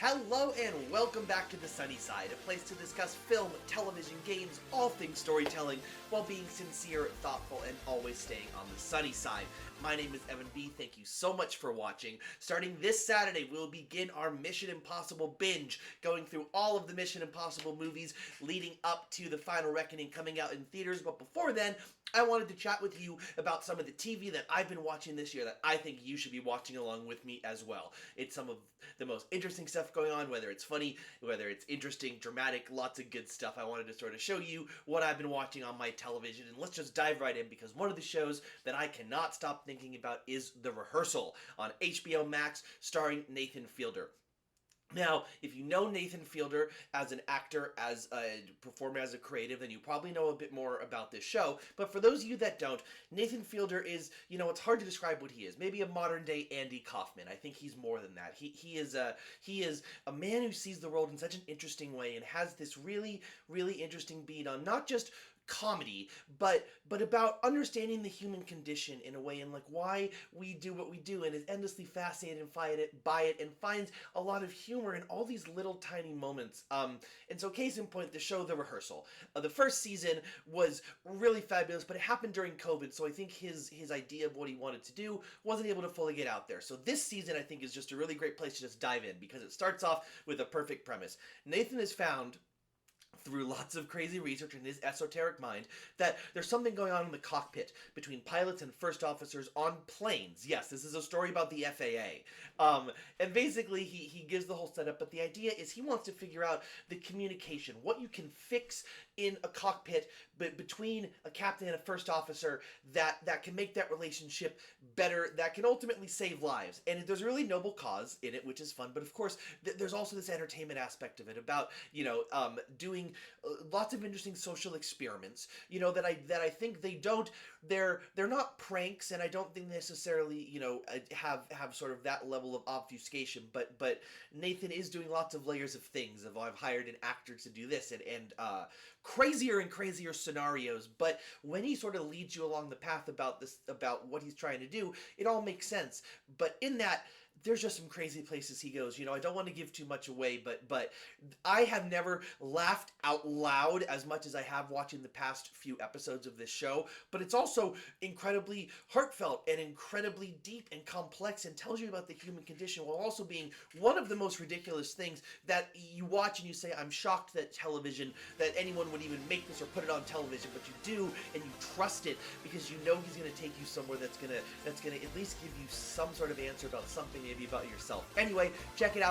Hello and welcome back to the Sunny Side, a place to discuss film, television, games, all things storytelling, while being sincere, thoughtful, and always staying on the sunny side. My name is Evan B. Thank you so much for watching. Starting this Saturday, we'll begin our Mission Impossible binge, going through all of the Mission Impossible movies leading up to The Final Reckoning coming out in theaters. But before then, I wanted to chat with you about some of the TV that I've been watching this year that I think you should be watching along with me as well. It's some of the most interesting stuff going on, whether it's funny, whether it's interesting, dramatic, lots of good stuff. I wanted to sort of show you what I've been watching on my television, and let's just dive right in, because one of the shows that I cannot stop thinking about is The Rehearsal on HBO Max, starring Nathan Fielder. Now, if you know Nathan Fielder as an actor, as a performer, as a creative, then you probably know a bit more about this show. But for those of you that don't, Nathan Fielder is, it's hard to describe what he is. Maybe a modern-day Andy Kaufman. I think he's more than that. He is a man who sees the world in such an interesting way and has this really, really interesting beat on not just comedy, but about understanding the human condition in a way, and like why we do what we do, and is endlessly fascinated by it and finds a lot of humor in all these little tiny moments. And so case in point, the show The Rehearsal. The first season was really fabulous, but it happened during COVID, so I think his idea of what he wanted to do wasn't able to fully get out there. So this season, I think, is just a really great place to just dive in, because it starts off with a perfect premise. Nathan has found, through lots of crazy research in his esoteric mind, that there's something going on in the cockpit between pilots and first officers on planes. Yes, this is a story about the FAA. And basically, he gives the whole setup, but the idea is he wants to figure out the communication, what you can fix in a cockpit between a captain and a first officer that can make that relationship better, that can ultimately save lives. And there's a really noble cause in it, which is fun, but of course, there's also this entertainment aspect of it about, doing lots of interesting social experiments, that I think they're not pranks, and I don't think necessarily, have sort of that level of obfuscation, but Nathan is doing lots of layers of things, I've hired an actor to do this, and crazier and crazier scenarios, but when he sort of leads you along the path about what he's trying to do, it all makes sense. But in that, there's just some crazy places he goes. I don't want to give too much away, but I have never laughed out loud as much as I have watching the past few episodes of this show, but it's also incredibly heartfelt and incredibly deep and complex, and tells you about the human condition, while also being one of the most ridiculous things that you watch and you say, I'm shocked that anyone would even make this or put it on television, but you do, and you trust it, because you know he's going to take you somewhere that's going to at least give you some sort of answer about something, maybe about yourself. Anyway, check it out.